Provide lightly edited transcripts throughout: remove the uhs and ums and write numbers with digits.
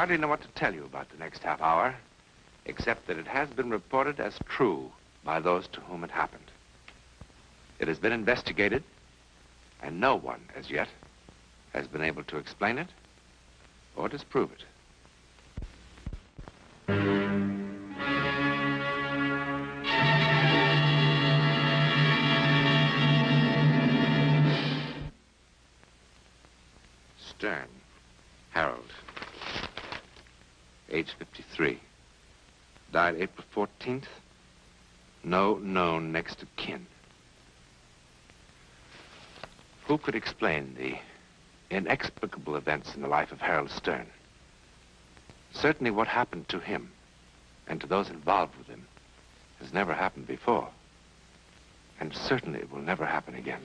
hardly know what to tell you about the next half hour, except that it has been reported as true by those to whom it happened. It has been investigated, and no one, as yet, has been able to explain it or disprove it. Stern, Harold, age 53, died April 14th, no known next of kin. Who could explain the inexplicable events in the life of Harold Stern? Certainly what happened to him and to those involved with him has never happened before. And certainly it will never happen again.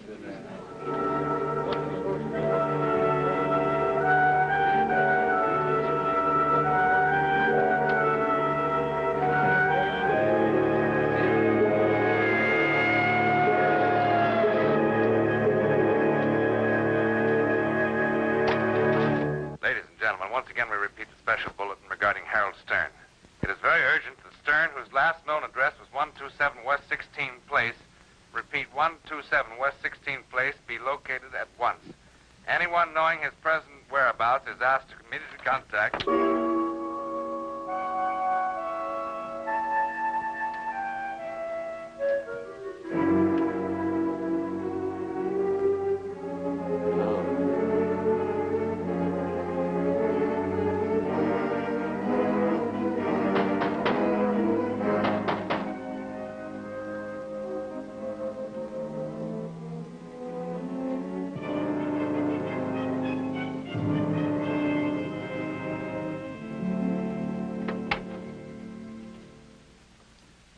Once again, we repeat the special bulletin regarding Harold Stern. It is very urgent that Stern, whose last known address was 127 West 16th Place, repeat 127 West 16th Place, be located at once. Anyone knowing his present whereabouts is asked to immediately contact...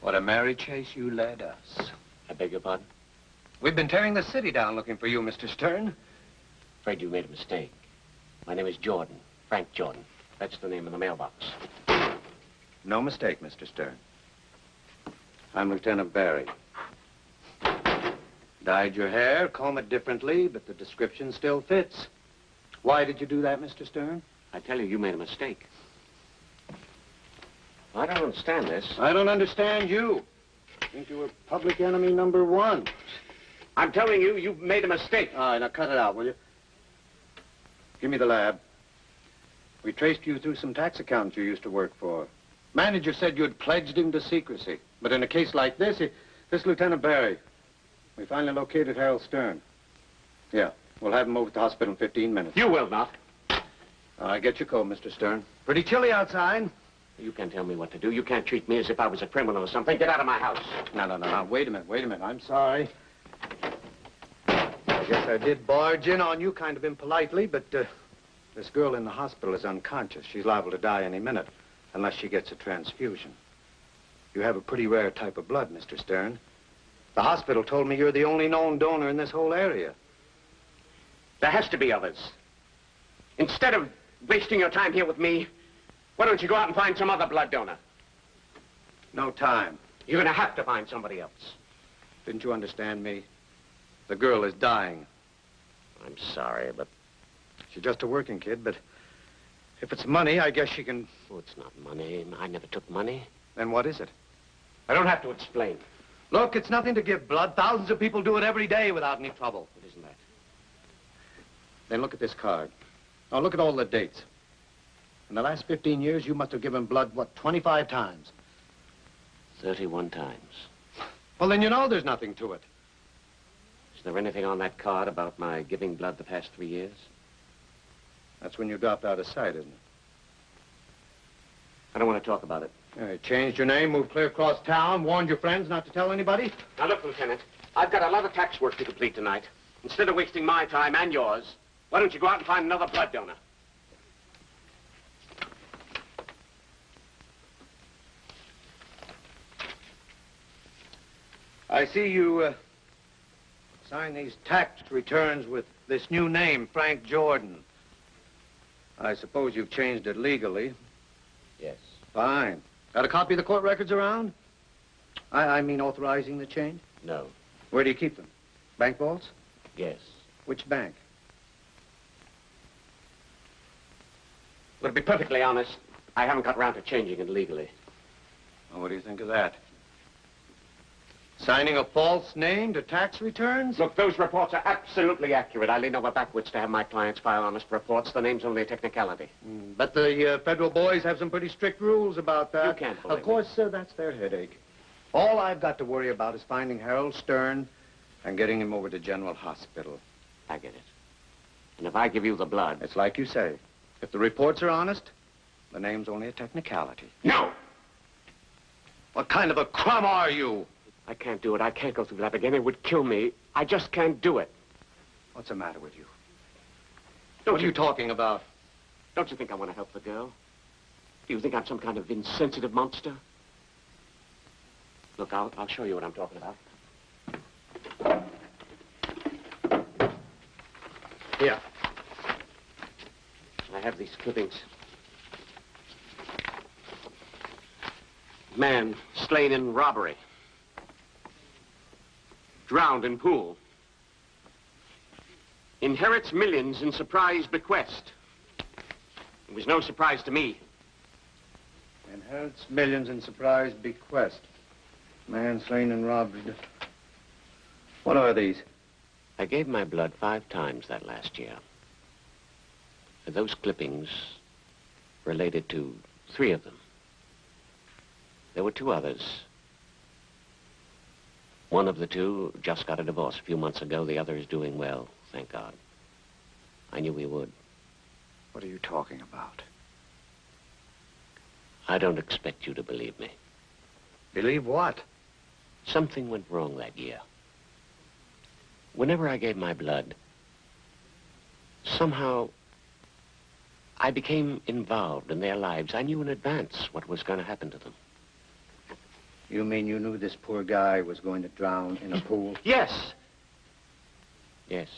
What a merry chase you led us. I beg your pardon? We've been tearing the city down looking for you, Mr. Stern. Afraid you made a mistake. My name is Jordan. Frank Jordan. That's the name of the mailbox. No mistake, Mr. Stern. I'm Lieutenant Barry. Dyed your hair, comb it differently, but the description still fits. Why did you do that, Mr. Stern? I tell you, you made a mistake. I don't understand this. I don't understand you. I think you were public enemy number one. I'm telling you, you made a mistake. All right, now cut it out, will you? Give me the lab. We traced you through some tax accounts you used to work for. Manager said you had pledged him to secrecy. But in a case like this, this Lieutenant Barry, we finally located Harold Stern. Yeah, we'll have him over to the hospital in 15 minutes. You will not. All right, get your coat, Mr. Stern. Pretty chilly outside. You can't tell me what to do. You can't treat me as if I was a criminal or something. Get out of my house. No. Wait a minute. I'm sorry. I guess I did barge in on you kind of impolitely, but this girl in the hospital is unconscious. She's liable to die any minute unless she gets a transfusion. You have a pretty rare type of blood, Mr. Stern. The hospital told me you're the only known donor in this whole area. There has to be others. Instead of wasting your time here with me, why don't you go out and find some other blood donor? No time. You're going to have to find somebody else. Didn't you understand me? The girl is dying. I'm sorry, but... She's just a working kid, but if it's money, I guess she can... Oh, it's not money. I never took money. Then what is it? I don't have to explain. Look, it's nothing to give blood. Thousands of people do it every day without any trouble. It isn't that. Then look at this card. Now, look at all the dates. In the last 15 years, you must have given blood, what, 25 times? 31 times. Well, then you know there's nothing to it. Is there anything on that card about my giving blood the past 3 years? That's when you dropped out of sight, isn't it? I don't want to talk about it. Changed your name, moved clear across town, warned your friends not to tell anybody? Now, look, Lieutenant, I've got a lot of tax work to complete tonight. Instead of wasting my time and yours, why don't you go out and find another blood donor? I see you sign these tax returns with this new name, Frank Jordan. I suppose you've changed it legally. Yes. Fine. Got a copy of the court records around? I mean authorizing the change? No. Where do you keep them? Bank vaults? Yes. Which bank? Well, to be perfectly honest, I haven't got around to changing it legally. Well, what do you think of that? Signing a false name to tax returns? Look, those reports are absolutely accurate. I lean over backwards to have my clients file honest reports. The name's only a technicality. But the federal boys have some pretty strict rules about that. You can't believe Of course, that's their headache. All I've got to worry about is finding Harold Stern and getting him over to General Hospital. I get it. And if I give you the blood... It's like you say. If the reports are honest, the name's only a technicality. No! What kind of a crumb are you? I can't do it. I can't go through that again. It would kill me. I just can't do it. What's the matter with you? Don't What are you talking about? Don't you think I want to help the girl? Do you think I'm some kind of insensitive monster? Look, I'll show you what I'm talking about. Here. I have these clippings. Man slain in robbery. Drowned in pool. Inherits millions in surprise bequest. It was no surprise to me. Inherits millions in surprise bequest. Man slain and robbed. What are these? I gave my blood 5 times that last year. Those clippings related to 3 of them. There were 2 others. One of the 2 just got a divorce a few months ago. The other is doing well, thank God. I knew he would. What are you talking about? I don't expect you to believe me. Believe what? Something went wrong that year. Whenever I gave my blood, somehow I became involved in their lives. I knew in advance what was going to happen to them. You mean you knew this poor guy was going to drown in a pool? Yes. Yes.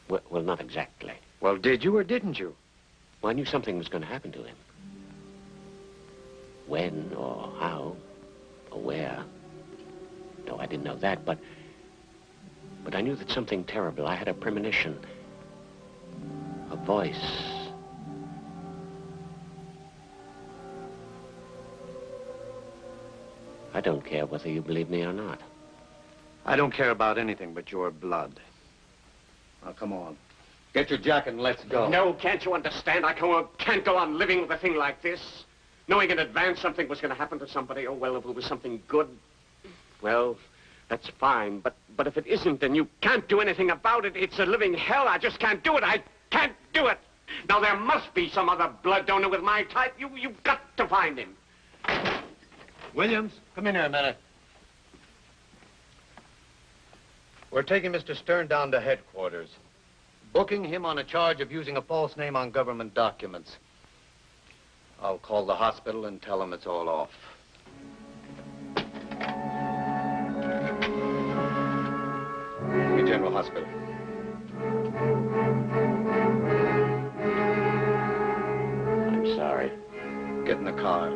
Well, not exactly. Well, did you or didn't you? Well, I knew something was going to happen to him. When or how or where. No, I didn't know that, but I knew that something terrible. I had a premonition. A voice. I don't care whether you believe me or not. I don't care about anything but your blood. Now, come on. Get your jacket and let's go. No, can't you understand? I can't go on living with a thing like this. Knowing in advance something was going to happen to somebody. Oh, well, if it was something good, well, that's fine. But if it isn't, and you can't do anything about it, it's a living hell. I just can't do it. I can't do it. Now, there must be some other blood donor with my type. You've got to find him. Williams, come in here a minute. We're taking Mr. Stern down to headquarters. Booking him on a charge of using a false name on government documents. I'll call the hospital and tell them it's all off. Give me General Hospital. I'm sorry. Get in the car.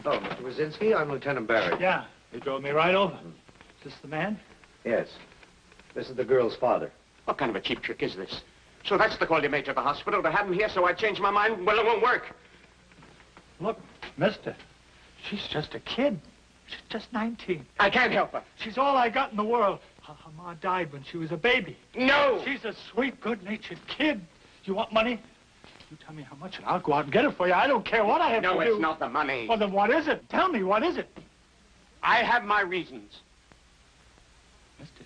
Oh, Mr. Wazinski, I'm Lieutenant Barrett. Yeah, he drove me right over. Is this the man? Yes. This is the girl's father. What kind of a cheap trick is this? So that's the call you made to the hospital, to have him here so I changed my mind? Well, it won't work. Look, mister, she's just a kid. She's just 19. I can't help her. She's all I got in the world. Her ma died when she was a baby. No! She's a sweet, good-natured kid. You want money? You tell me how much and I'll go out and get it for you. I don't care what I have to do. No, it's not the money. Well, then what is it? Tell me, what is it? I have my reasons. Mister,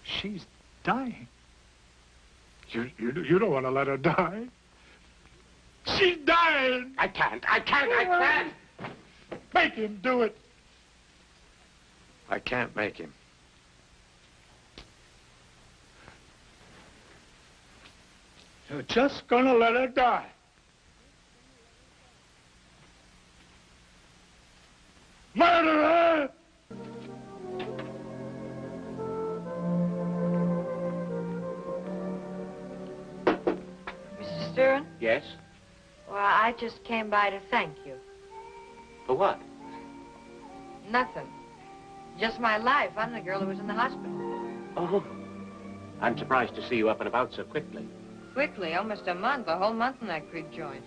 she's dying. You don't want to let her die. She's dying. I can't. Make him do it. I can't make him. You're just gonna let her die. Murderer! Mr. Stern? Yes? Well, I just came by to thank you. For what? Nothing. Just my life. I'm the girl who was in the hospital. Oh. I'm surprised to see you up and about so quickly. Quickly, almost a month, a whole month in that creep joint.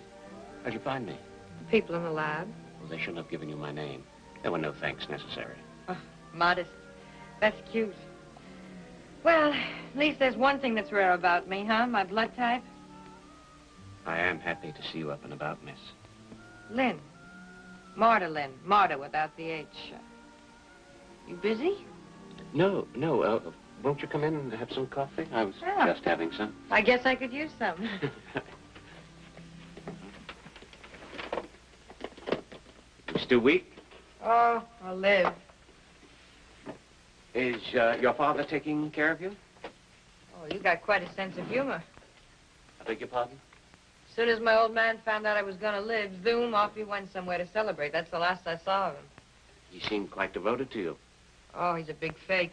How'd you find me? The people in the lab. Well, they shouldn't have given you my name. There were no thanks necessary. Oh, modest. That's cute. Well, at least there's one thing that's rare about me, huh? My blood type. I am happy to see you up and about, miss. Lynn. Marta Lynn. Marta without the H. You busy? No. Won't you come in and have some coffee? I was just having some. I guess I could use some. You still weak? Oh, I'll live. Is your father taking care of you? Oh, you got quite a sense of humor. I beg your pardon? As soon as my old man found out I was going to live, zoom, off he went somewhere to celebrate. That's the last I saw of him. He seemed quite devoted to you. Oh, he's a big fake.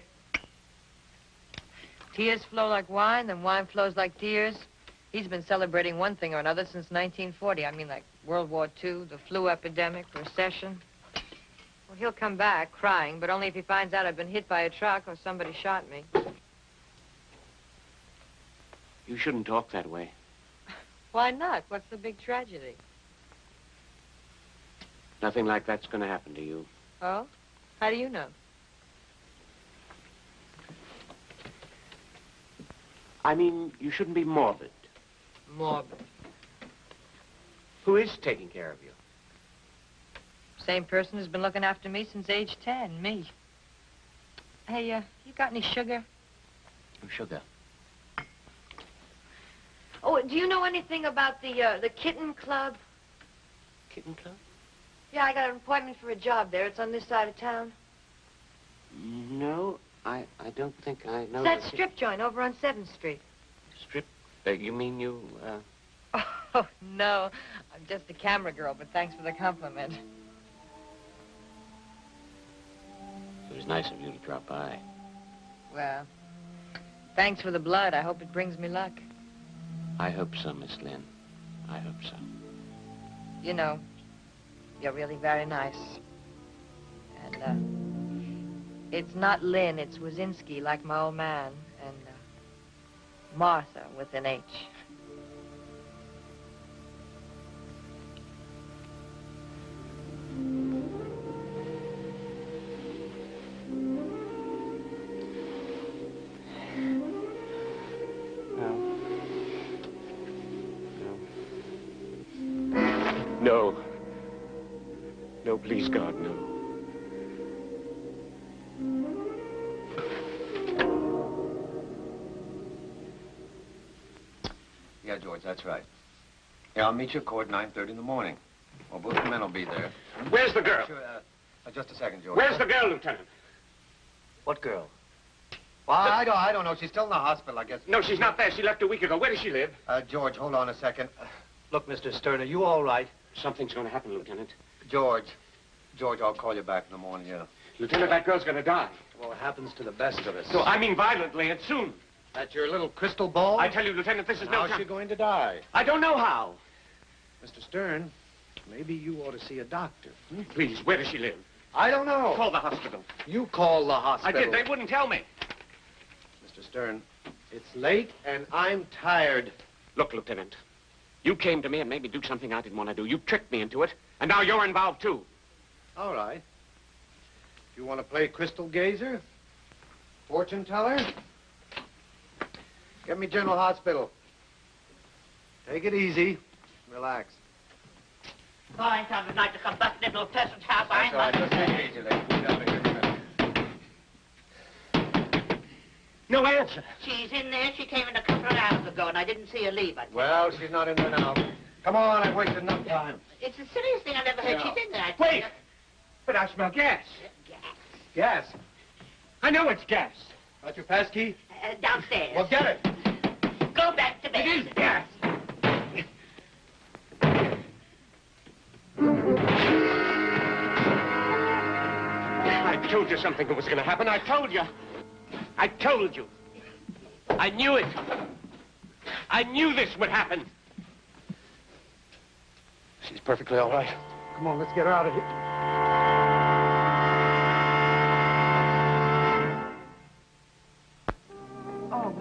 Tears flow like wine, then wine flows like tears. He's been celebrating one thing or another since 1940. I mean, like World War II, the flu epidemic, recession. Well, he'll come back crying, but only if he finds out I've been hit by a truck or somebody shot me. You shouldn't talk that way. Why not? What's the big tragedy? Nothing like that's going to happen to you. Oh? How do you know? I mean, you shouldn't be morbid. Morbid. Who is taking care of you? Same person who's been looking after me since age 10, me. Hey, you got any sugar? Oh, sugar. Oh, do you know anything about the Kitten Club? Kitten Club? Yeah, I got an appointment for a job there. It's on this side of town. No, I don't think I know. It's that strip joint over on 7th Street. Strip? You mean you, Oh, no. I'm just a camera girl, but thanks for the compliment. It was nice of you to drop by. Well, thanks for the blood. I hope it brings me luck. I hope so, Miss Lynn. I hope so. You know, you're really very nice. And, it's not Lynn, it's Wazinski, like my old man. And, Martha with an H. No. No, please, God, no. Yeah, George, that's right. Yeah, I'll meet you at court 9:30 in the morning. Well, both the men will be there. Where's the girl? Sure, just a second, George. Where's the girl, Lieutenant? What girl? Well, I don't know. She's still in the hospital, I guess. No, she's not there. She left a week ago. Where does she live? George, hold on a second. Look, Mr. Stern, are you all right? Something's going to happen, Lieutenant. George, I'll call you back in the morning, yeah. Lieutenant, that girl's going to die. Well, it happens to the best of us. No, I mean violently and soon. That's your little crystal ball? I tell you, Lieutenant, this is no time. How's she going to die? I don't know how. Mr. Stern, maybe you ought to see a doctor. Please, where does she live? I don't know. Call the hospital. You call the hospital. I did. They wouldn't tell me. Mr. Stern, it's late and I'm tired. Look, Lieutenant, you came to me and made me do something I didn't want to do. You tricked me into it, and now you're involved, too. All right. If you want to play crystal gazer, fortune teller, get me General Hospital. Take it easy. Relax. Fine time of night to come busting into a peasant's house. That's all right. Just take it easy, lady. We got a good minute. No answer. She's in there. She came in a couple of hours ago, and I didn't see her leave. Well, she's not in there now. Come on, I've wasted enough time. It's the silliest thing I've ever heard. Yeah. She's in there. I Wait! But I smell gas. Gas. I know it's gas. Got your pass key? Downstairs. Well, get it. Go back to bed. It is gas. I told you something was going to happen. I told you. I told you. I knew it. I knew this would happen. She's perfectly all right. Come on, let's get her out of here.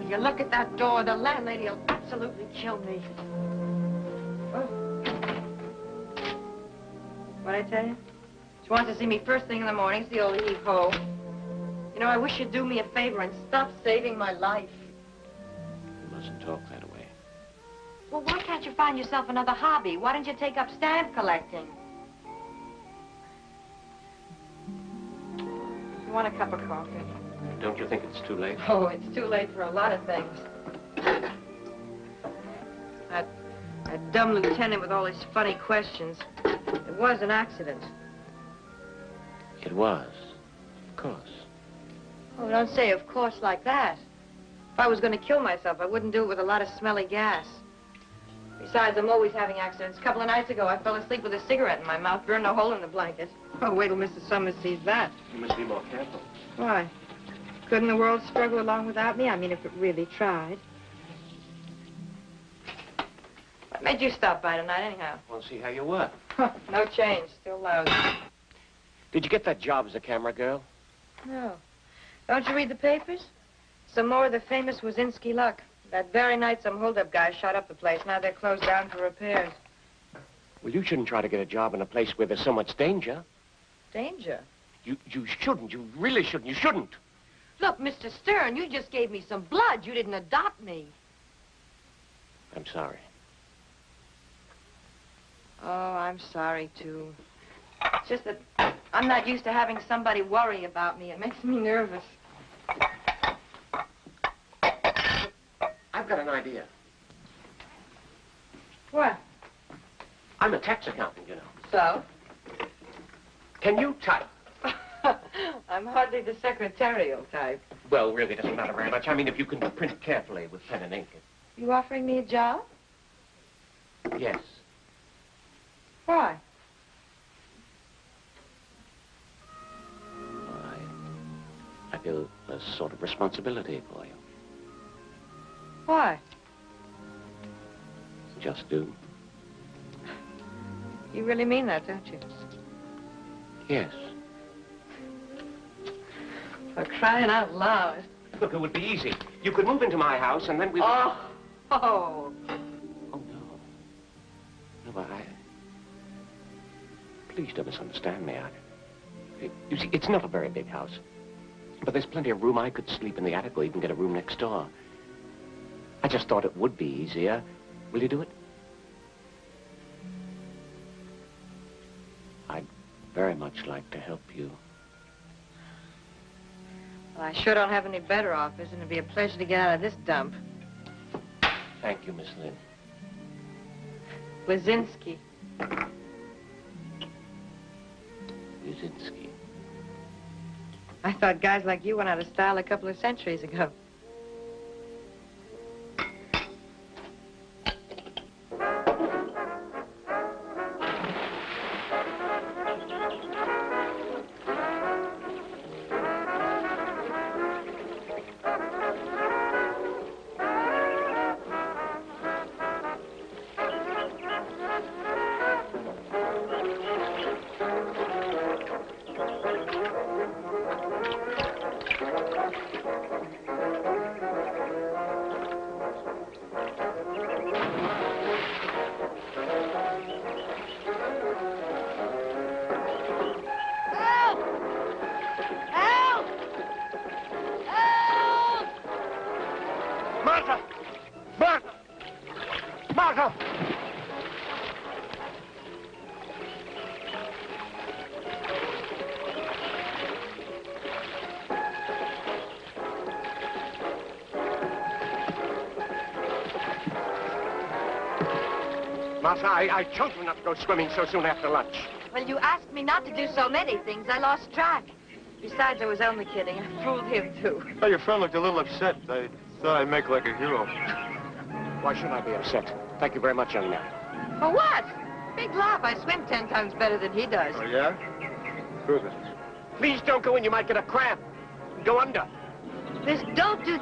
You look at that door, the landlady will absolutely kill me. Oh. What'd I tell you? She wants to see me first thing in the morning, it's the old heave-ho. You know, I wish you'd do me a favor and stop saving my life. You mustn't talk that way. Well, why can't you find yourself another hobby? Why don't you take up stamp collecting? You want a cup of coffee? Don't you think it's too late? Oh, it's too late for a lot of things. That dumb lieutenant with all his funny questions. It was an accident. It was, of course. Oh, don't say of course like that. If I was going to kill myself, I wouldn't do it with a lot of smelly gas. Besides, I'm always having accidents. A couple of nights ago, I fell asleep with a cigarette in my mouth, burned a hole in the blanket. Oh, wait till Mr. Summers sees that. You must be more careful. Why? Couldn't the world struggle along without me? I mean, if it really tried. What made you stop by tonight, anyhow? Want to see how you were. No change. Still lousy. Did you get that job as a camera girl? No. Don't you read the papers? Some more of the famous Wazinski luck. That very night, some hold-up guys shot up the place. Now they're closed down for repairs. Well, you shouldn't try to get a job in a place where there's so much danger. Danger? You shouldn't. You really shouldn't. You shouldn't. Look, Mr. Stern, you just gave me some blood. You didn't adopt me. I'm sorry. Oh, I'm sorry, too. It's just that I'm not used to having somebody worry about me. It makes me nervous. I've got an idea. What? I'm a tax accountant, you know. So? Can you type? I'm hardly the secretarial type. Well, really, it doesn't matter very much. I mean, if you can print carefully with pen and ink. You offering me a job? Yes. Why? Well, I feel a sort of responsibility for you. Why? Just do. You really mean that, don't you? Yes. For crying out loud. Look, it would be easy. You could move into my house, and then we would... Oh. Oh, no. No, but Please don't misunderstand me. You see, it's not a very big house. But there's plenty of room. I could sleep in the attic or even get a room next door. I just thought it would be easier. Will you do it? I'd very much like to help you. Well, I sure don't have any better offers, and it'd be a pleasure to get out of this dump. Thank you, Miss Lynn. Wazinski. Wazinski. I thought guys like you went out of style a couple of centuries ago. Martha, I told you not to go swimming so soon after lunch. Well, you asked me not to do so many things. I lost track. Besides, I was only kidding. I fooled him, too. Oh, your friend looked a little upset. I thought I'd make like a hero. Why should I be upset? Thank you very much, young man. For what? Big laugh. I swim 10 times better than he does. Oh, yeah? Prove it. Please don't go in. You might get a cramp. Go under. This don't do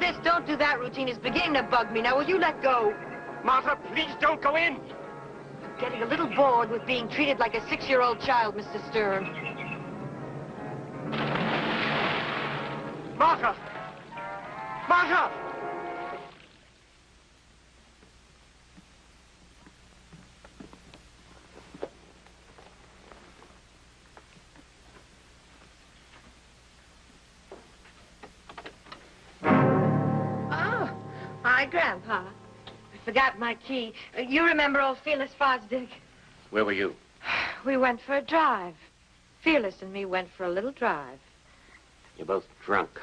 that routine is beginning to bug me. Now, will you let go? Martha, please don't go in. I'm getting a little bored with being treated like a 6-year-old child, Mr. Stern. Martha! Martha! Hi, Grandpa. I forgot my key. You remember old Fearless Fosdick? Where were you? We went for a drive. Fearless and me went for a little drive. You're both drunk.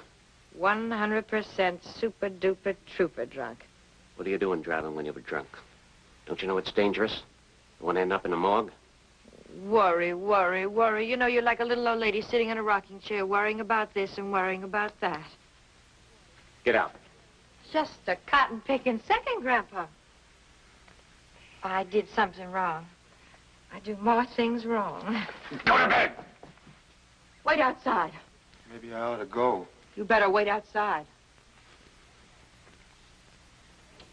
100% super-duper trooper drunk. What are you doing driving when you were drunk? Don't you know it's dangerous? You want to end up in a morgue? Worry, worry, worry. You know, you're like a little old lady sitting in a rocking chair worrying about this and worrying about that. Get out. Just a cotton-picking second, Grandpa. I did something wrong. I do more things wrong. Go to bed! Wait outside. Maybe I ought to go. You better wait outside.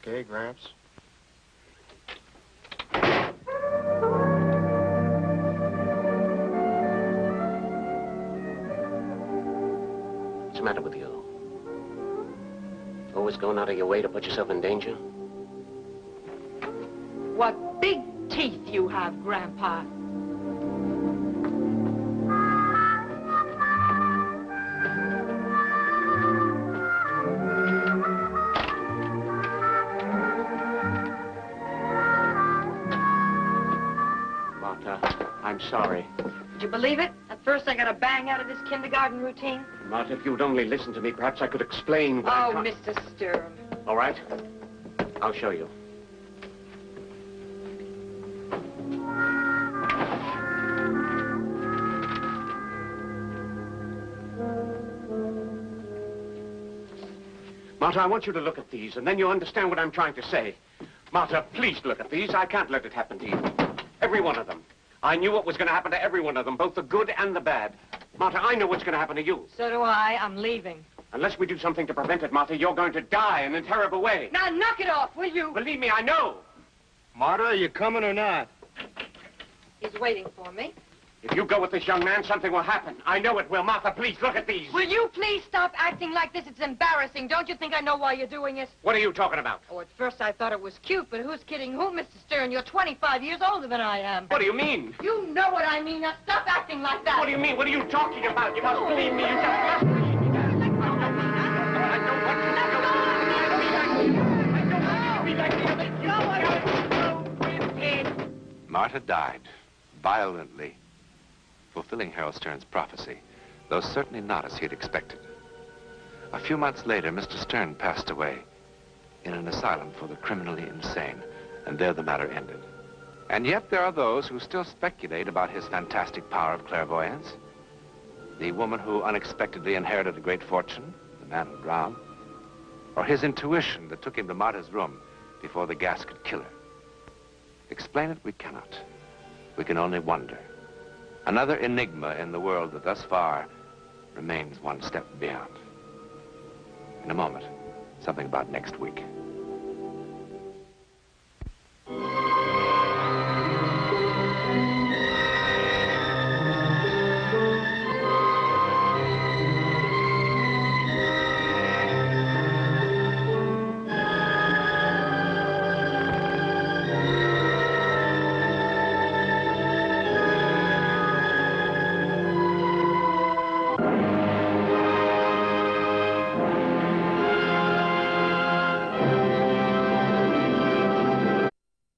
Okay, Gramps. What's the matter with you? Always going out of your way to put yourself in danger? What big teeth you have, Grandpa. Martha, I'm sorry. Did you believe it? At first I got a bang out of this kindergarten routine. Martha, if you'd only listened to me, perhaps I could explain what I'm Oh, Mr. Stern. All right. I'll show you. Martha, I want you to look at these, and then you'll understand what I'm trying to say. Martha, please look at these. I can't let it happen to you. Every one of them. I knew what was going to happen to every one of them, both the good and the bad. Martha, I know what's going to happen to you. So do I. I'm leaving. Unless we do something to prevent it, Martha, you're going to die in a terrible way. Now, knock it off, will you? Believe me, I know. Martha, are you coming or not? He's waiting for me. If you go with this young man, something will happen. I know it will. Martha, please, look at these. Will you please stop acting like this? It's embarrassing. Don't you think I know why you're doing it? What are you talking about? Oh, at first I thought it was cute, but who's kidding who, Mr. Stern? You're 25 years older than I am. What do you mean? You know what I mean. Now stop acting like that. What do you mean? What are you talking about? You must believe me. You just must believe me. I don't want you to go. Martha died, violently, fulfilling Harold Stern's prophecy, though certainly not as he had expected. A few months later, Mr. Stern passed away in an asylum for the criminally insane, and there the matter ended. And yet there are those who still speculate about his fantastic power of clairvoyance. The woman who unexpectedly inherited a great fortune, the man who drowned, or his intuition that took him to Martha's room before the gas could kill her. Explain it we cannot. We can only wonder. Another enigma in the world that thus far remains one step beyond. In a moment, something about next week.